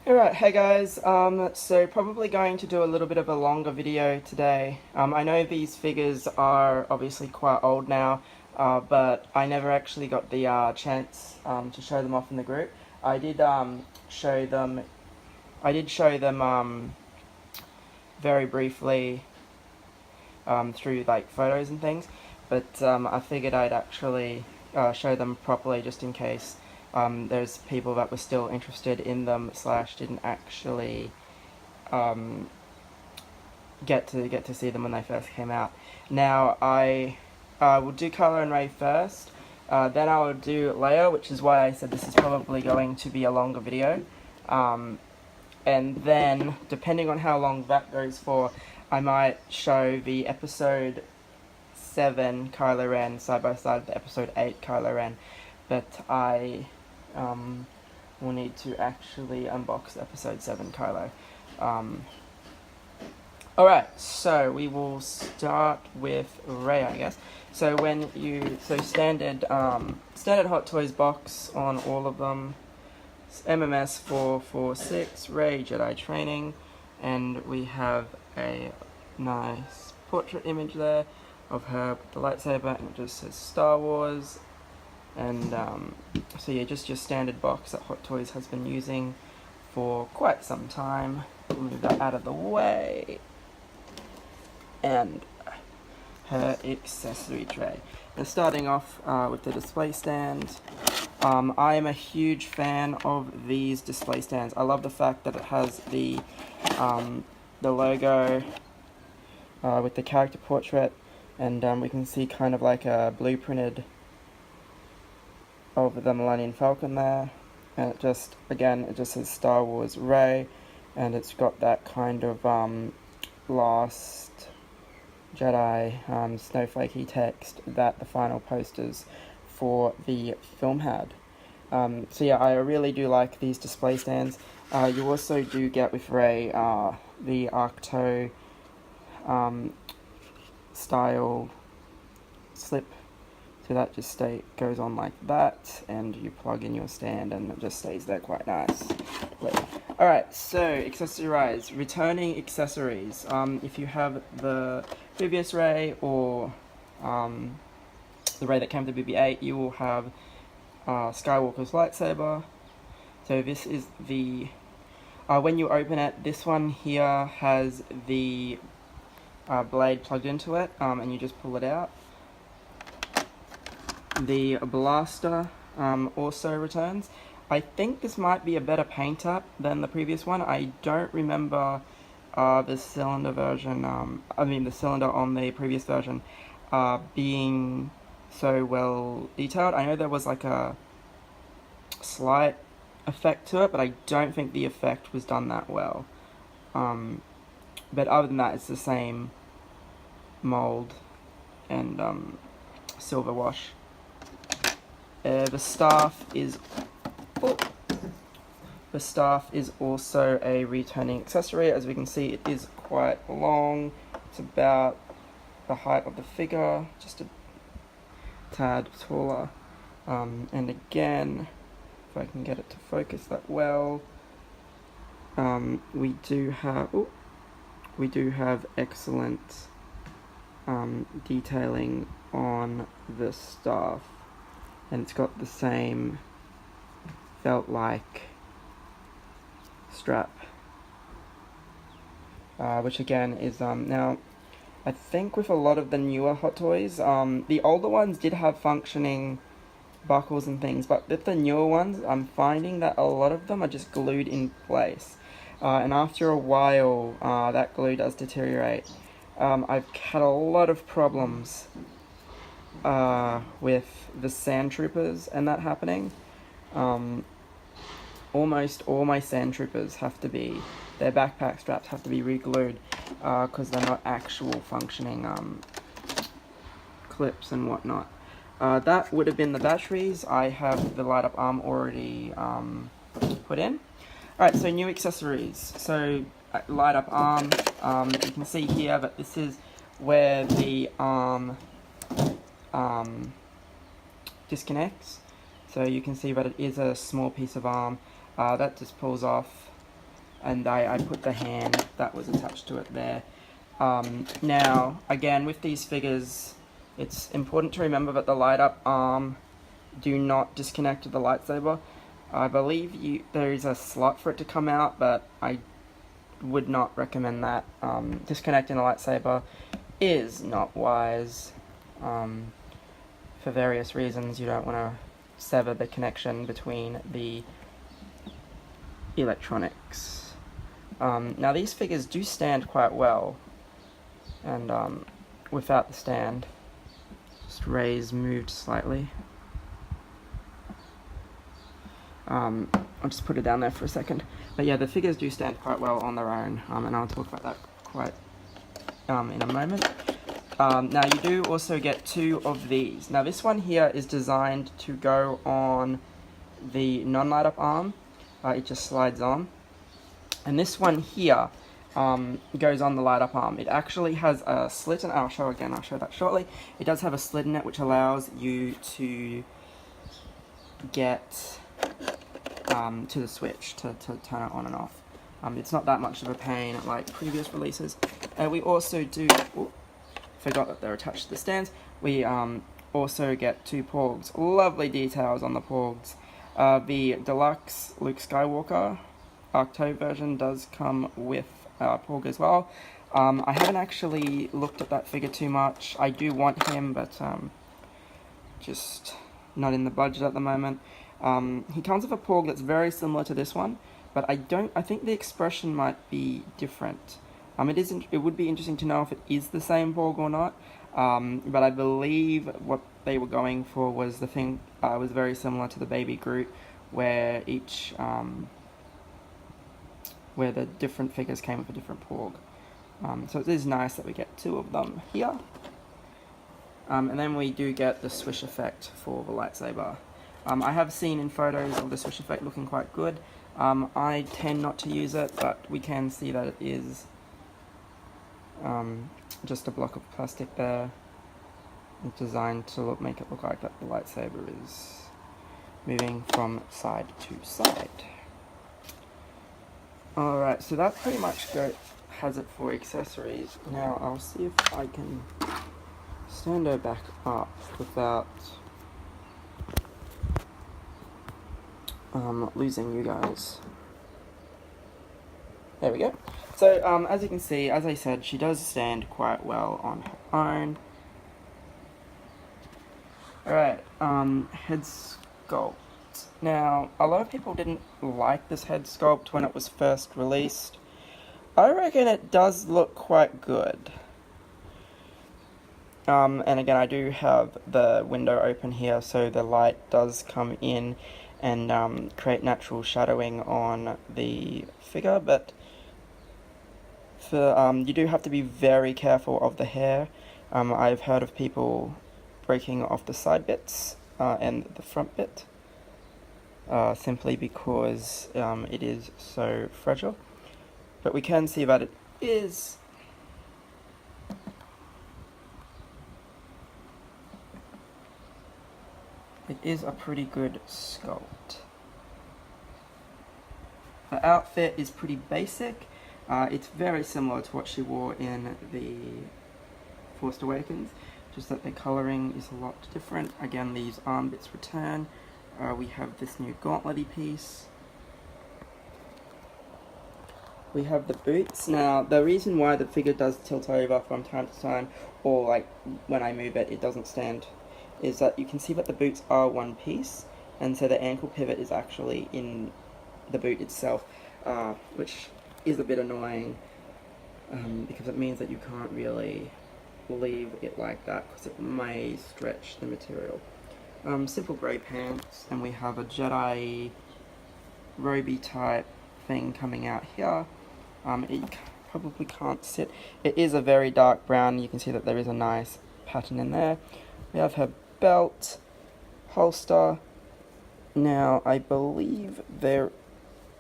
Alright, hey guys, so probably going to do a little bit of a longer video today. I know these figures are obviously quite old now, but I never actually got the chance to show them off in the group. I did show them, very briefly through like photos and things, but I figured I'd actually show them properly just in case there's people that were still interested in them slash didn't actually um, get to see them when they first came out. Now I will do Kylo and Rey first. Then I will do Leia, which is why I said this is probably going to be a longer video. And then, depending on how long that goes for, I might show the episode 7 Kylo Ren side by side with the episode 8 Kylo Ren. But I will need to actually unbox episode 7 Kylo. Alright, so we will start with Rey, I guess. So standard Hot Toys box on all of them. MMS 446, Rey Jedi Training, and we have a nice portrait image there of her with the lightsaber, and it just says Star Wars. And so yeah, just your standard box that Hot Toys has been using for quite some time. We'll move that out of the way. And her accessory tray. And starting off with the display stand. I am a huge fan of these display stands. I love the fact that it has the logo with the character portrait, and we can see kind of like a blueprinted of the Millennium Falcon there, and it just says Star Wars Rey, and it's got that kind of Last Jedi snowflakey text that the final posters for the film had. So yeah, I really do like these display stands. You also do get with Rey the Arcto style slip. So that just goes on like that, and you plug in your stand and it just stays there quite nice. Alright, so accessorize. Returning accessories. If you have the previous Rey or the Rey that came to BB-8, you will have Skywalker's lightsaber. So this is the... when you open it, this one here has the blade plugged into it, and you just pull it out. The blaster also returns. I think this might be a better paint up than the previous one. I don't remember the cylinder version, the cylinder on the previous version being so well detailed. I know there was like a slight effect to it, but I don't think the effect was done that well. But other than that, it's the same mold and silver wash. The staff is also a returning accessory. As we can see, it is quite long. It's about the height of the figure, just a tad taller. And again, if I can get it to focus that well, we do have excellent detailing on the staff. And it's got the same felt-like strap, which again is now I think with a lot of the newer Hot Toys, the older ones did have functioning buckles and things, but with the newer ones, I'm finding that a lot of them are just glued in place, and after a while, that glue does deteriorate. I've had a lot of problems with the Sand Troopers and that happening. Almost all my Sand Troopers their backpack straps have to be re-glued because they're not actual functioning clips and whatnot. That would have been the batteries. I have the light up arm already put in. Alright, so new accessories. So light up arm, you can see here that this is where the arm disconnects. So you can see that it is a small piece of arm that just pulls off and I put the hand that was attached to it there. Now, again, with these figures, it's important to remember that the light up arm do not disconnect to the lightsaber. I believe there is a slot for it to come out, but I would not recommend that. Disconnecting the lightsaber is not wise. For various reasons, you don't want to sever the connection between the electronics. Now these figures do stand quite well, and without the stand, just Rey's moved slightly. I'll just put it down there for a second. But yeah, the figures do stand quite well on their own, and I'll talk about that quite in a moment. Now you do also get 2 of these. Now this one here is designed to go on the non-light up arm. It just slides on. And this one here goes on the light up arm. It actually has a slit, and I'll show that shortly. It does have a slit in it which allows you to get to the switch to turn it on and off. It's not that much of a pain like previous releases. We also do, forgot that they're attached to the stands. We also get 2 porgs. Lovely details on the porgs. The deluxe Luke Skywalker Octo version does come with porg as well. I haven't actually looked at that figure too much. I do want him, but just not in the budget at the moment. He comes with a porg that's very similar to this one, but I think the expression might be different. It would be interesting to know if it is the same porg or not, but I believe what they were going for was the thing was very similar to the Baby Groot, where where the different figures came with a different porg. So it is nice that we get 2 of them here. And then we do get the swish effect for the lightsaber. I have seen in photos of the swish effect looking quite good. I tend not to use it, but we can see that it is just a block of plastic there. It's designed to make it look like that the lightsaber is moving from side to side. Alright, so that pretty much has it for accessories. Now I'll see if I can stand her back up without losing you guys. There we go. So as you can see, as I said, she does stand quite well on her own. Alright, head sculpt. Now, a lot of people didn't like this head sculpt when it was first released. I reckon it does look quite good. And again, I do have the window open here, so the light does come in and create natural shadowing on the figure, but you do have to be very careful of the hair. I've heard of people breaking off the side bits and the front bit, simply because it is so fragile. But we can see that it is a pretty good sculpt. The outfit is pretty basic. It's very similar to what she wore in the Force Awakens, just that the colouring is a lot different. Again, these arm bits return. We have this new gauntlet-y piece. We have the boots. Now, the reason why the figure does tilt over from time to time, or like when I move it, it doesn't stand, is that you can see that the boots are one piece, and so the ankle pivot is actually in the boot itself, which is a bit annoying, because it means that you can't really leave it like that, because it may stretch the material. Simple grey pants, and we have a Jedi roby type thing coming out here. It probably can't sit. It is a very dark brown. You can see that there is a nice pattern in there. We have her belt, holster. Now, I believe there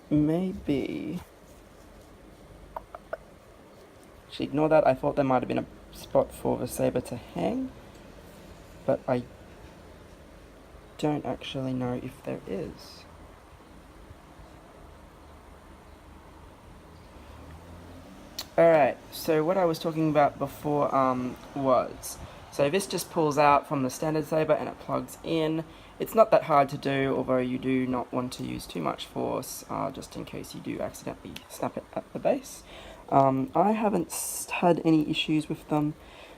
may be... Actually, ignore that. I thought there might have been a spot for the saber to hang, but I don't actually know if there is. Alright, so what I was talking about before was, so this just pulls out from the standard saber and it plugs in. It's not that hard to do, although you do not want to use too much force, just in case you do accidentally snap it at the base. I haven't had any issues with them.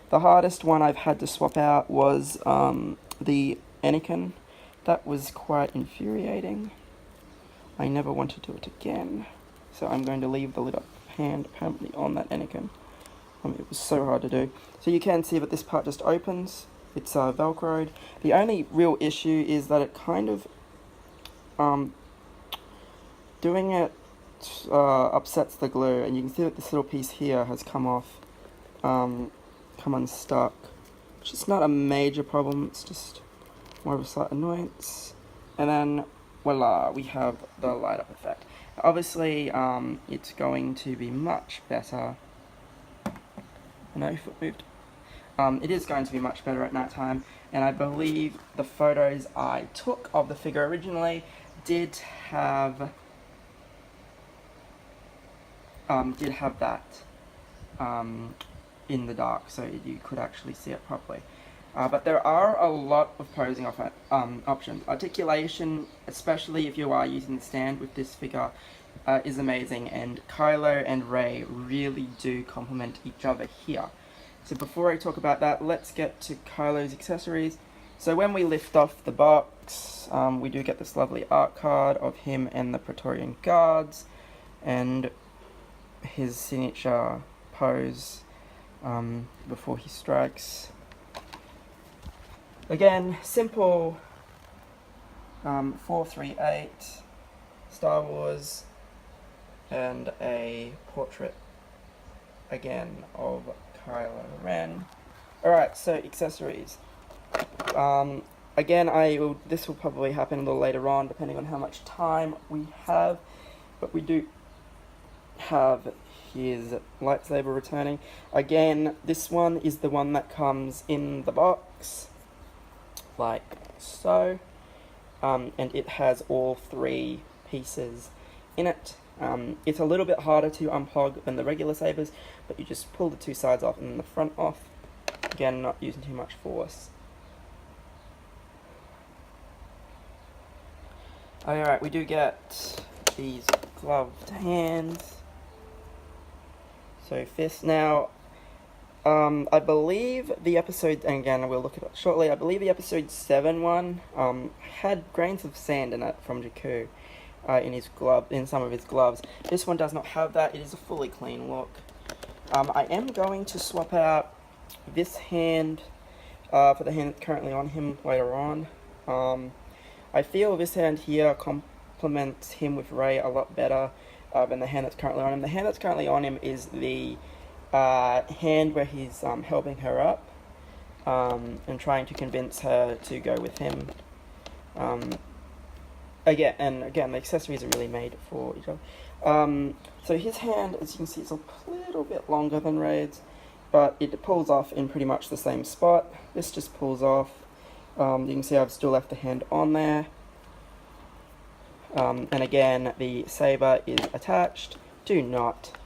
The hardest one I've had to swap out was the Anakin. That was quite infuriating. I never want to do it again. So I'm going to leave the lit up hand permanently on that Anakin. It was so hard to do. So you can see that this part just opens. It's velcroed. The only real issue is that it kind of doing it upsets the glue, and you can see that this little piece here has come off, come unstuck, which is not a major problem. It's just more of a slight annoyance. And then voila, we have the light up effect. Obviously, it's going to be much better. No, foot moved. It is going to be much better at night time, and I believe the photos I took of the figure originally did have that in the dark, so you could actually see it properly. But there are a lot of posing options. Articulation, especially if you are using the stand with this figure, is amazing, and Kylo and Rey really do complement each other here. So before I talk about that, let's get to Kylo's accessories. So when we lift off the box, we do get this lovely art card of him and the Praetorian Guards, and his signature pose before he strikes. Again, simple 438 Star Wars, and a portrait again of Kylo Ren. Alright, so accessories. Again, this will probably happen a little later on, depending on how much time we have, but we do have his lightsaber returning. Again, this one is the one that comes in the box, like so, and it has all three pieces in it. It's a little bit harder to unplug than the regular sabers, but you just pull the two sides off and then the front off. Again, not using too much force. Alright, we do get these gloved hands. So fist. Now, I believe the episode, and again we'll look at it shortly, I believe the episode 7 one had grains of sand in it from Jakku. In some of his gloves. This one does not have that. It is a fully clean look. I am going to swap out this hand for the hand that's currently on him later on. I feel this hand here complements him with Rey a lot better than the hand that's currently on him. The hand that's currently on him is the hand where he's helping her up and trying to convince her to go with him. Again, the accessories are really made for each other. So his hand, as you can see, is a little bit longer than Rey's, but it pulls off in pretty much the same spot. This just pulls off. You can see I've still left the hand on there. And again, the saber is attached. Do not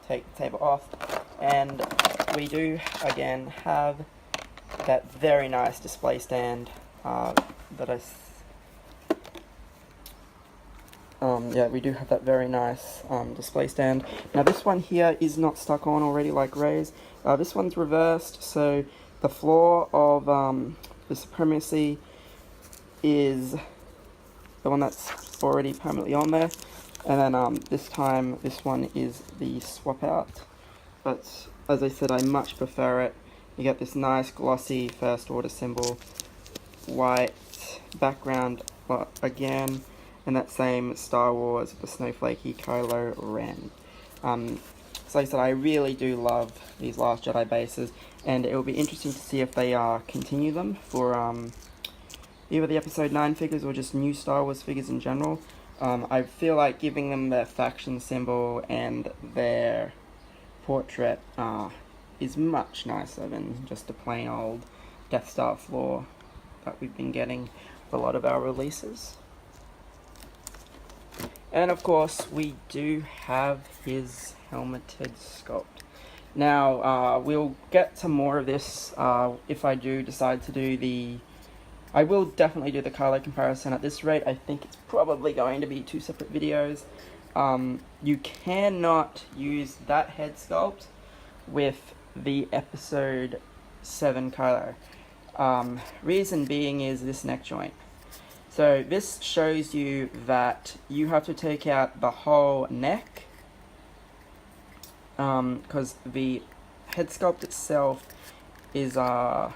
take the saber off. And we do, again, have that very nice display stand we do have that very nice display stand. Now this one here is not stuck on already like Rey's. This one's reversed, so the floor of the supremacy is the one that's already permanently on there, and then this time this one is the swap out. But as I said, I much prefer it. You get this nice glossy first order symbol, white background again, and that same Star Wars, the snowflakey Kylo Ren. So like I said, I really do love these Last Jedi bases, and it will be interesting to see if they continue them for either the Episode 9 figures or just new Star Wars figures in general. I feel like giving them their faction symbol and their portrait is much nicer than just a plain old Death Star floor that we've been getting with a lot of our releases. And of course, we do have his helmeted sculpt. Now, we'll get to more of this if I do decide to do the... I will definitely do the Kylo comparison. At this rate, I think it's probably going to be 2 separate videos. You cannot use that head sculpt with the Episode 7 Kylo. Reason being is this neck joint. So this shows you that you have to take out the whole neck, because the head sculpt itself is ball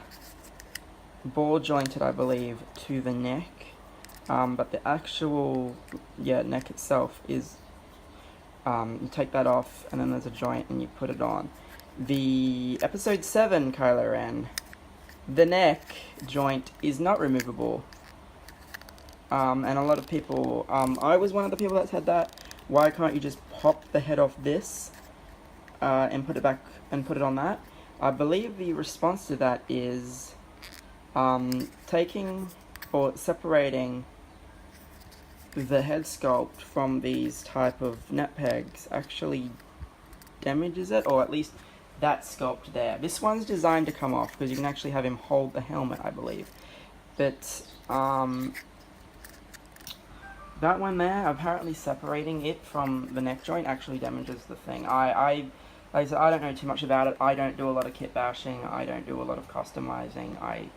jointed, I believe, to the neck, but the actual neck itself is you take that off and then there's a joint and you put it on. The Episode 7 Kylo Ren, the neck joint is not removable, and a lot of people, I was one of the people that said that, why can't you just pop the head off this and put it back and put it on that? I believe the response to that is taking or separating the head sculpt from these type of net pegs actually damages it, or at least that sculpt there. This one's designed to come off because you can actually have him hold the helmet, I believe. But that one there, apparently separating it from the neck joint actually damages the thing. Like I said, I don't know too much about it. I don't do a lot of kit bashing. I don't do a lot of customizing. I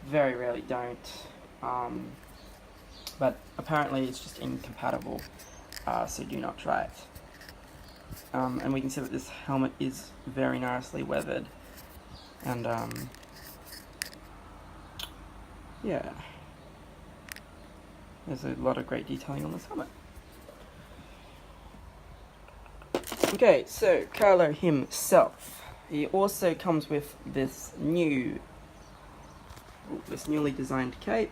very rarely don't. But apparently it's just incompatible, so do not try it. And we can see that this helmet is very nicely weathered, and yeah, there's a lot of great detailing on this helmet. Okay, so Kylo himself, he also comes with this newly designed cape.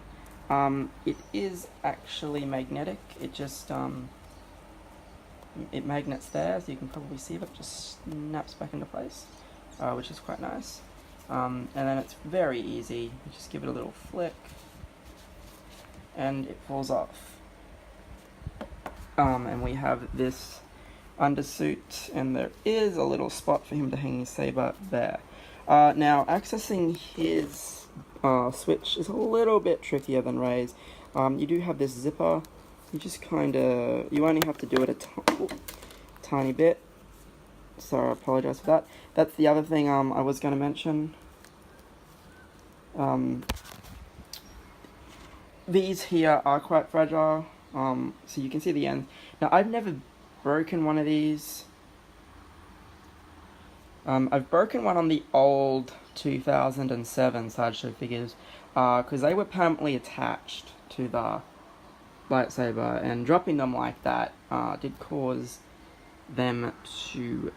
It is actually magnetic. It just it magnets there, so you can probably see that it just snaps back into place, which is quite nice. And then it's very easy. You just give it a little flick, and it falls off. And we have this undersuit, and there is a little spot for him to hang his saber there. Now, accessing his switch is a little bit trickier than Rey's. You do have this zipper. You just you only have to do it a tiny bit. So I apologize for that. That's the other thing I was going to mention. These here are quite fragile. So you can see the end. Now, I've never broken one of these. I've broken one on the old 2007 Sideshow figures, because they were permanently attached to the lightsaber, and dropping them like that did cause them to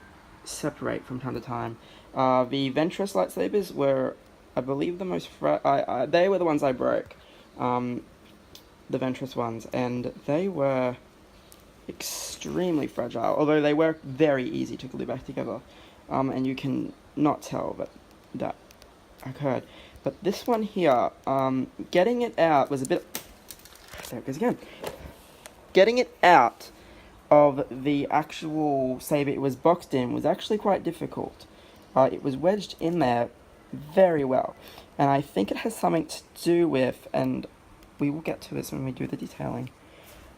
separate from time to time. The Ventress lightsabers were, I believe, the most they were the ones I broke, the Ventress ones, and they were extremely fragile, although they were very easy to glue back together, and you can not tell that occurred. But this one here, getting it out was a bit... There it goes again. Getting it out of the actual saber it was boxed in was actually quite difficult. It was wedged in there very well, and I think it has something to do with, and we will get to this when we do the detailing,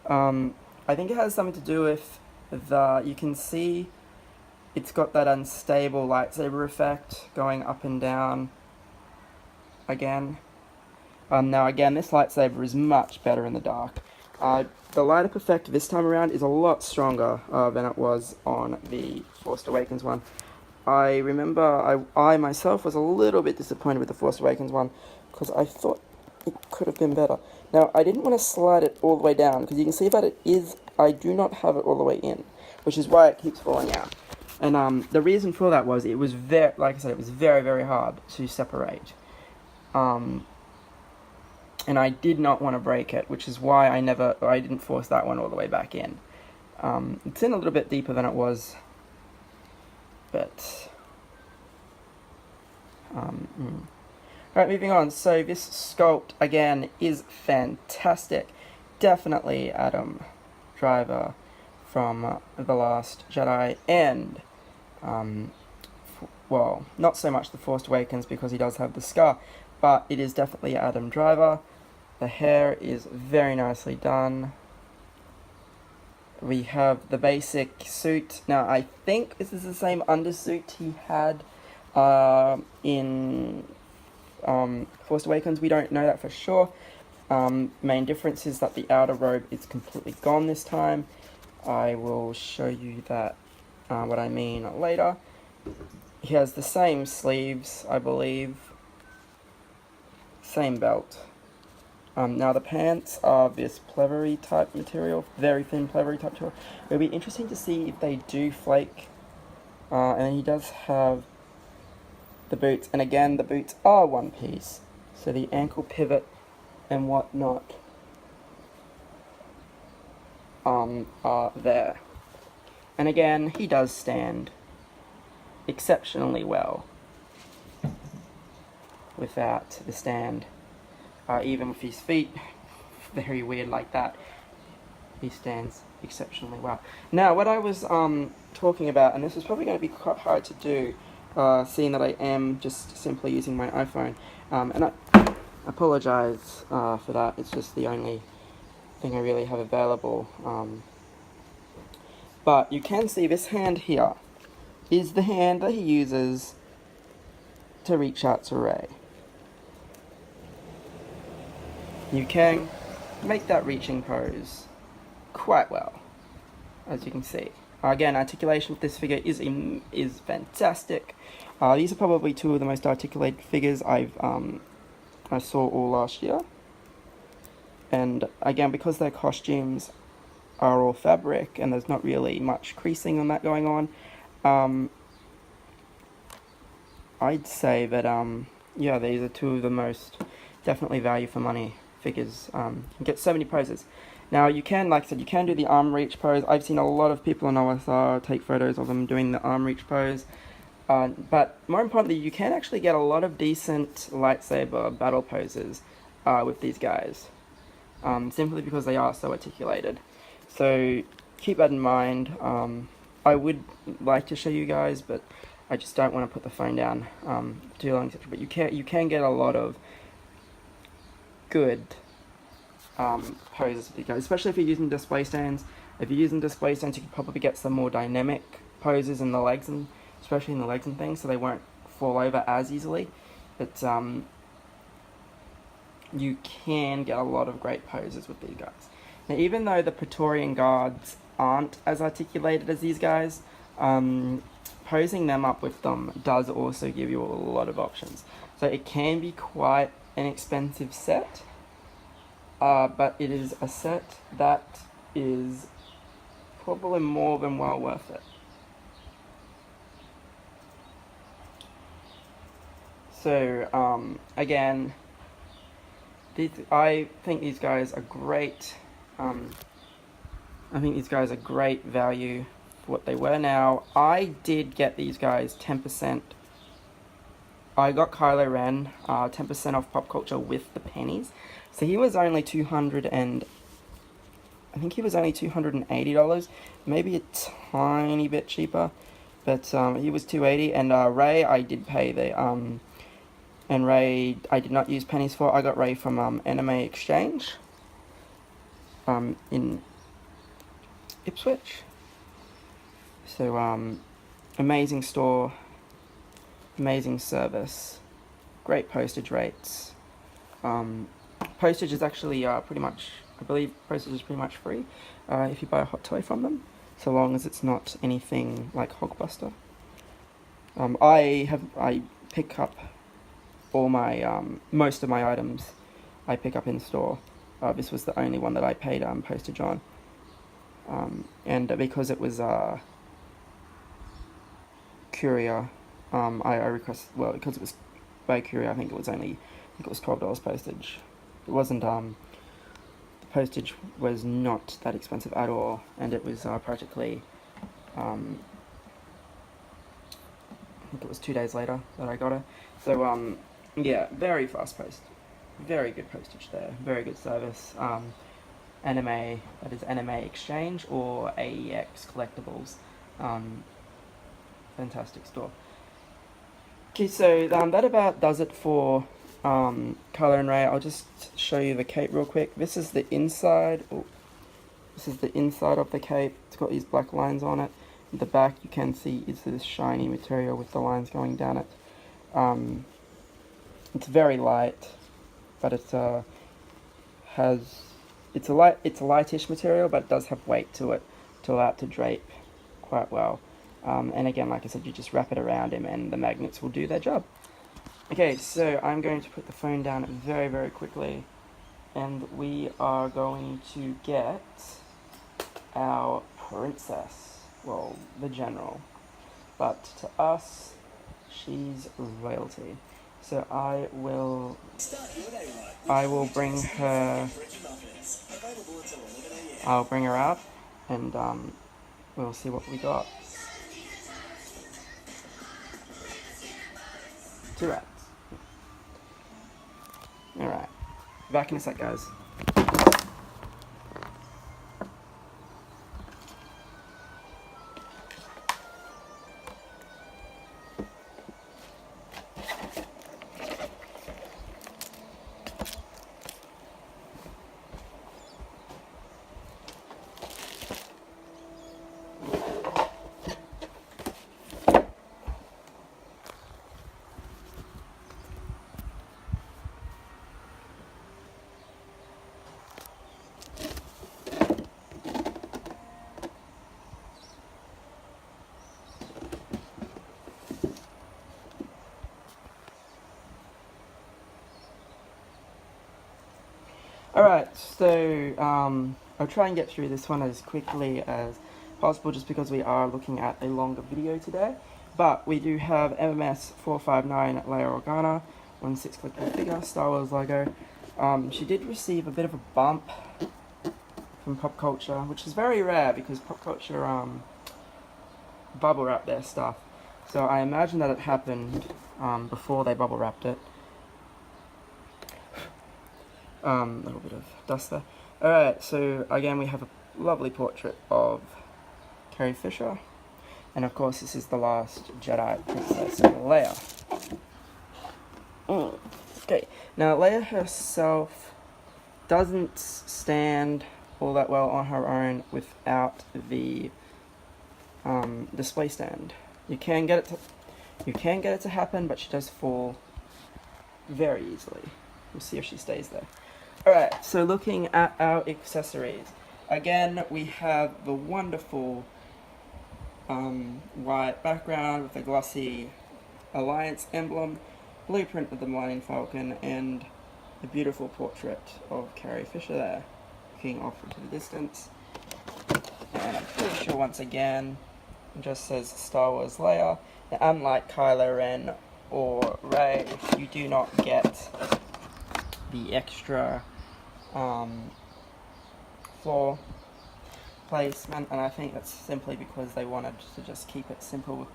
I think it has something to do with you can see it's got that unstable lightsaber effect going up and down again. Now again, this lightsaber is much better in the dark. The light-up effect this time around is a lot stronger than it was on the Force Awakens one. I remember I myself was a little bit disappointed with the Force Awakens one, because I thought it could have been better. Now, I didn't want to slide it all the way down, because you can see that I do not have it all the way in, which is why it keeps falling out. And the reason for that was, it was like I said, it was very, very hard to separate. And I did not want to break it, which is why I didn't force that one all the way back in. It's in a little bit deeper than it was, but... Alright, moving on. So this sculpt, again, is fantastic. Definitely, Adam, Driver from The Last Jedi, and well, not so much The Force Awakens because he does have the scar, but it is definitely Adam Driver. The hair is very nicely done. We have the basic suit. Now, I think this is the same undersuit he had in Force Awakens. We don't know that for sure. Main difference is that the outer robe is completely gone this time. I will show you that, what I mean later. He has the same sleeves, I believe. Same belt. Now the pants are this pleathery type material, very thin pleathery type material. It'll be interesting to see if they do flake. And he does have the boots, and again the boots are one piece, so the ankle pivot and whatnot are there. And again, he does stand exceptionally well without the stand. Even with his feet very weird like that, he stands exceptionally well. Now, what I was talking about, and this is probably going to be quite hard to do, seeing that I am just simply using my iPhone, and I apologize for that. It's just the only thing I really have available. But you can see this hand here is the hand that he uses to reach out to Rey. You can make that reaching pose quite well, as you can see. Again, articulation with this figure is fantastic. These are probably two of the most articulated figures I saw all last year. And again, because their costumes are all fabric and there's not really much creasing on that going on, I'd say that yeah, these are two of the most definitely value for money figures. You can get so many poses. Now you can, like I said, you can do the arm reach pose. I've seen a lot of people on OSR take photos of them doing the arm reach pose. But more importantly, you can actually get a lot of decent lightsaber battle poses with these guys. Simply because they are so articulated. So keep that in mind. I would like to show you guys, but I just don't want to put the phone down too long, etc. But you can get a lot of good poses with these guys, especially if you're using display stands. If you're using display stands, you can probably get some more dynamic poses in the legs, and especially in the legs and things, so they won't fall over as easily. But you can get a lot of great poses with these guys. Now, even though the Praetorian Guards aren't as articulated as these guys, posing them up with them does also give you a lot of options. So it can be quite an expensive set, but it is a set that is probably more than well worth it. So again, I think these guys are great. I think these guys are great value for what they were. Now, I did get these guys 10%. I got Kylo Ren 10% off Pop Culture with the pennies. So he was only I think he was only $280, maybe a tiny bit cheaper, but he was $280. And Rey, I did pay the and Rey, I did not use pennies for. I got Rey from Anime Exchange in Ipswich. So amazing store, amazing service, great postage rates. Postage is actually pretty much, I believe postage is pretty much free if you buy a hot toy from them, so long as it's not anything like Hogbuster. I pick up all my most of my items I pick up in store. This was the only one that I paid postage on, and because it was courier, I requested, well, because it was by courier, I think it was $12 postage. It wasn't the postage was not that expensive at all, and it was practically I think it was 2 days later that I got it. So yeah, very fast post, very good postage there, very good service. anime, that is Anime Exchange or AEX Collectibles. Fantastic store. Okay, so that about does it for Kylo and Rey. I'll just show you the cape real quick. This is the inside. Oh, this is the inside of the cape. It's got these black lines on it. At the back, you can see is this shiny material with the lines going down it. It's very light, but it's a lightish material, but it does have weight to it to allow it to drape quite well. And again, like I said, you just wrap it around him and the magnets will do their job. Okay, so I'm going to put the phone down very, very quickly, and we are going to get our princess, well, the general, but to us, she's royalty. So I will bring her, I'll bring her up, and we'll see what we got. 2 rats. Alright, back in a sec, guys. Alright, so I'll try and get through this one as quickly as possible just because we are looking at a longer video today. But we do have MMS 459 Leia Organa, 1/6 collectible figure, Star Wars logo. She did receive a bit of a bump from Pop Culture, which is very rare because Pop Culture bubble wrap their stuff. So I imagine that it happened before they bubble wrapped it. A little bit of dust there. Alright, so again we have a lovely portrait of Carrie Fisher. And of course this is the last Jedi Princess Leia. Okay, now Leia herself doesn't stand all that well on her own without the display stand. You can get it to happen, but she does fall very easily. We'll see if she stays there. Alright, so looking at our accessories. Again, we have the wonderful white background with the glossy Alliance emblem, blueprint of the Millennium Falcon, and the beautiful portrait of Carrie Fisher there, looking off into the distance. And I'm pretty sure once again, it just says Star Wars Leia. Now, unlike Kylo Ren or Rey, you do not get the extra floor placement, and I think that's simply because they wanted to just keep it simple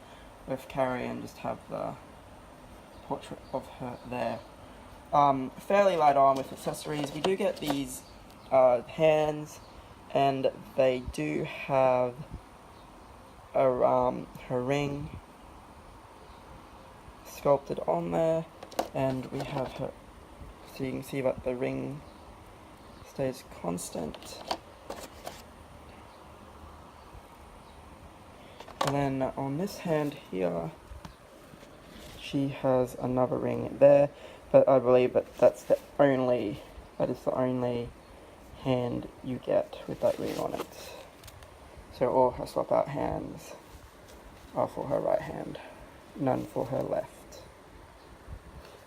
with Carrie and just have the portrait of her there. Fairly light on with accessories. We do get these hands, and they do have her ring sculpted on there, and we have her, so you can see that the ring stays constant. And then on this hand here, she has another ring there, but I believe that that is the only hand you get with that ring on it. So all her swap out hands are for her right hand, none for her left.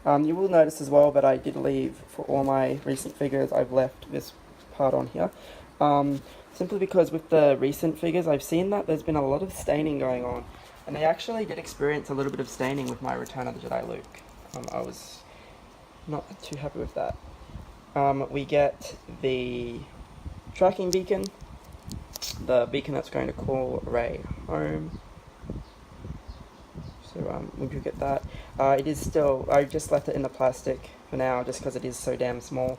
You will notice as well that I did leave, for all my recent figures, I've left this part on here. Simply because with the recent figures, I've seen that there's been a lot of staining going on. And they actually did experience a little bit of staining with my Return of the Jedi Luke. I was not too happy with that. We get the tracking beacon, the beacon that's going to call Rey home. So we do get that. It is still, I just left it in the plastic for now just because it is so damn small.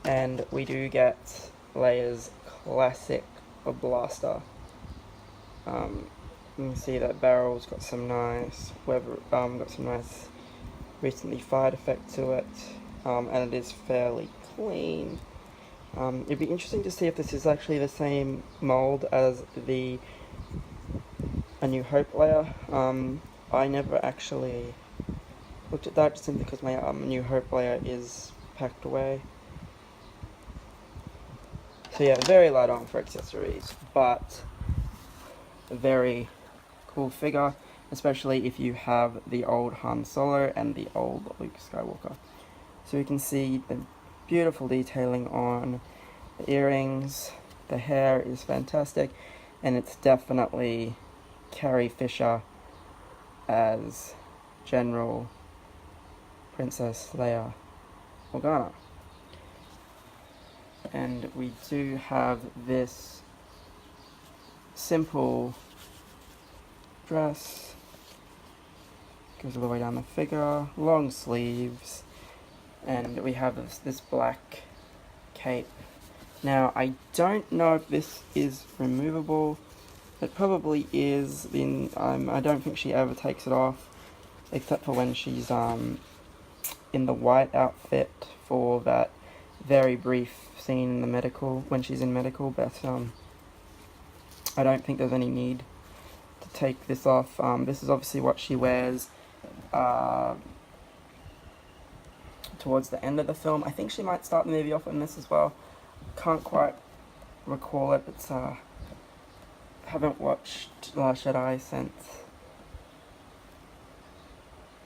And we do get Leia's classic blaster. You can see that barrel's got some nice recently fired effect to it, and it is fairly clean. It'd be interesting to see if this is actually the same mold as the A New Hope Leia. I never actually looked at that, just simply because my New Hope Leia is packed away. So yeah, very light on for accessories, but a very cool figure, especially if you have the old Han Solo and the old Luke Skywalker. So you can see the beautiful detailing on the earrings. The hair is fantastic, and it's definitely Carrie Fisher as General Princess Leia Organa. And we do have this simple dress, goes all the way down the figure, long sleeves, and we have this black cape. Now, I don't know if this is removable. It probably is. I don't think she ever takes it off, except for when she's in the white outfit for that very brief scene in the medical, when she's in medical, but I don't think there's any need to take this off. This is obviously what she wears towards the end of the film. I think she might start the movie off in this as well. Can't quite recall it. It's haven't watched Last Jedi since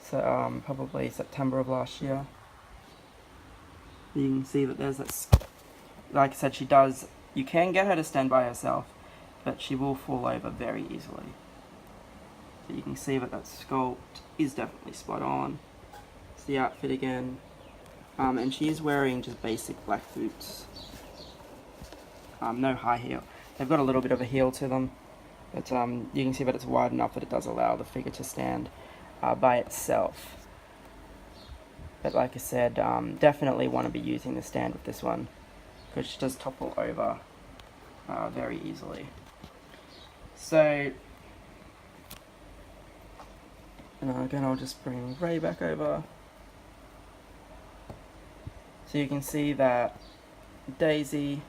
probably September of last year. You can see that there's that, like I said, you can get her to stand by herself, but she will fall over very easily. So you can see that sculpt is definitely spot on. It's the outfit again. And she is wearing just basic black boots. No high heel. They've got a little bit of a heel to them, but you can see that it's wide enough that it does allow the figure to stand by itself. But like I said, definitely want to be using the stand with this one, because she does topple over very easily. So, and again, I'll just bring Rey back over. So you can see that Daisy,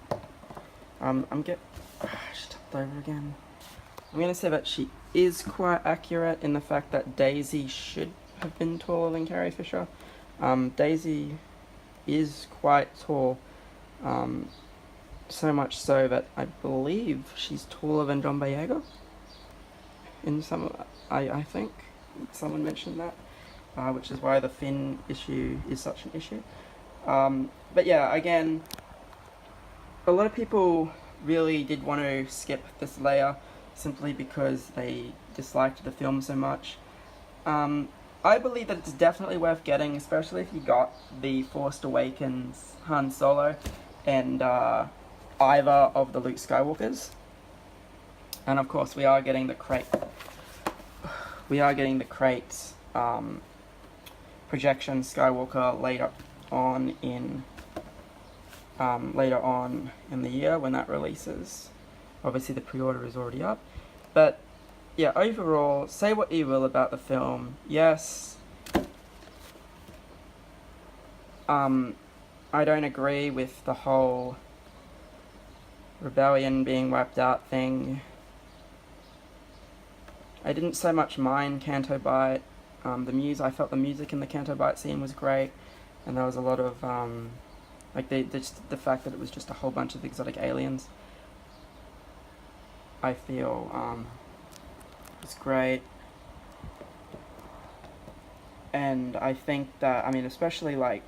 she topped over again. I'm going to say that she is quite accurate in the fact that Daisy should have been taller than Carrie Fisher. Daisy is quite tall, so much so that I believe she's taller than John Boyega. I think someone mentioned that, which is why the fin issue is such an issue. But yeah, again, a lot of people really did want to skip this Leia simply because they disliked the film so much. I believe that it's definitely worth getting, especially if you got the Force Awakens Han Solo and either of the Luke Skywalkers. And of course, we are getting the crate. Projection Skywalker later on in the year when that releases. Obviously, the pre-order is already up, but yeah, overall, say what you will about the film. Yes, I don't agree with the whole rebellion being wiped out thing. I didn't so much mind Canto Bight. I felt the music in the Canto Bight scene was great, and there was a lot of the fact that it was just a whole bunch of exotic aliens. I feel it's great, and I think that especially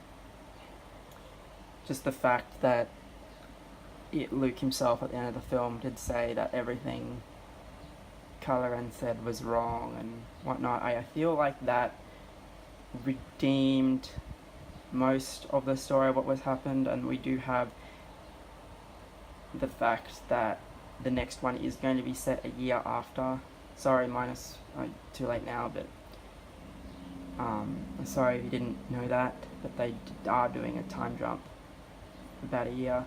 just the fact that Luke himself at the end of the film did say that everything Kylo Ren said was wrong and whatnot. I feel like that redeemed most of the story of what was happened, and we do have the fact that the next one is going to be set a year after. Sorry, too late now, but sorry if you didn't know that, but they are doing a time jump about a year.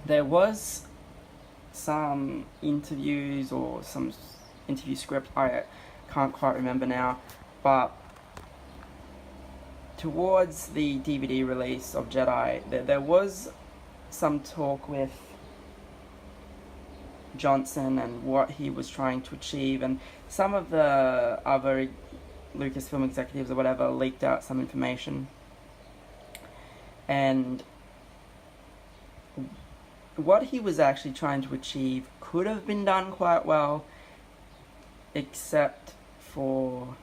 There was some interviews or some interview script, I can't quite remember now, but towards the DVD release of Jedi, there was some talk with Johnson and what he was trying to achieve, and some of the other Lucasfilm executives or whatever leaked out some information, and what he was actually trying to achieve could have been done quite well, except for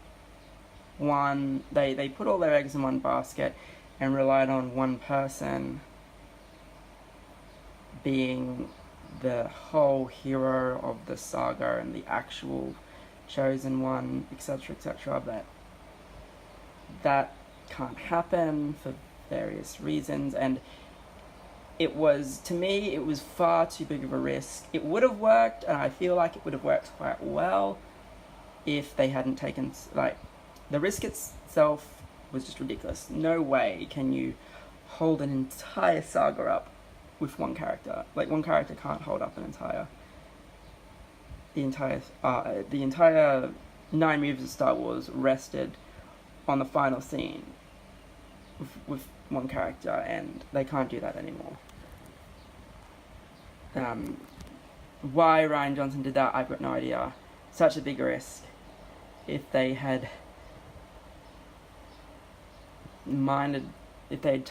one, they put all their eggs in one basket and relied on one person being the whole hero of the saga and the actual chosen one, etc., etc. But that can't happen for various reasons, and it was, to me, it was far too big of a risk. It would have worked, and I feel like it would have worked quite well if they hadn't taken, like, the risk itself was just ridiculous. No way can you hold an entire saga up with one character. Like, one character can't hold up the entire 9 movies of Star Wars rested on the final scene with one character, and they can't do that anymore. Why Rian Johnson did that, I've got no idea. Such a big risk. If they had if they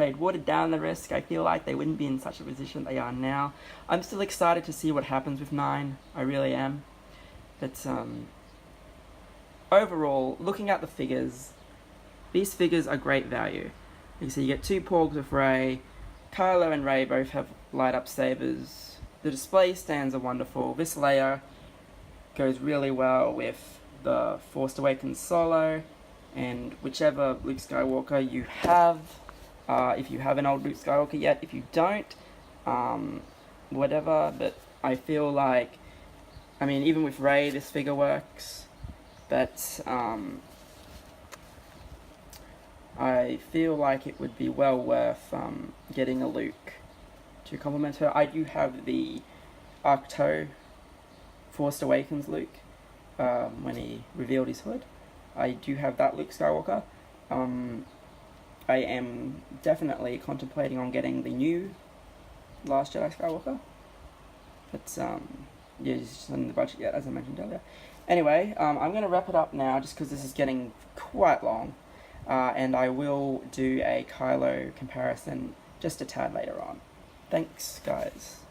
had watered down the risk, I feel like they wouldn't be in such a position they are now. I'm still excited to see what happens with 9. I really am. But overall, looking at the figures, these figures are great value. You see, you get 2 Porgs with Rey. Kylo and Rey both have light-up sabers. The display stands are wonderful. This Leia goes really well with the Force Awakens Solo, and whichever Luke Skywalker you have. If you have an old Luke Skywalker yet, if you don't, whatever, but I feel like, I mean, even with Rey, this figure works, but I feel like it would be well worth getting a Luke to complement her. I do have the Arcto Force Awakens Luke, when he revealed his hood. I do have that Luke Skywalker. I am definitely contemplating on getting the new Last Jedi Skywalker. But, yeah, it's just not in the budget yet, as I mentioned earlier. Anyway, I'm going to wrap it up now, just because this is getting quite long. And I will do a Kylo comparison just a tad later on. Thanks, guys.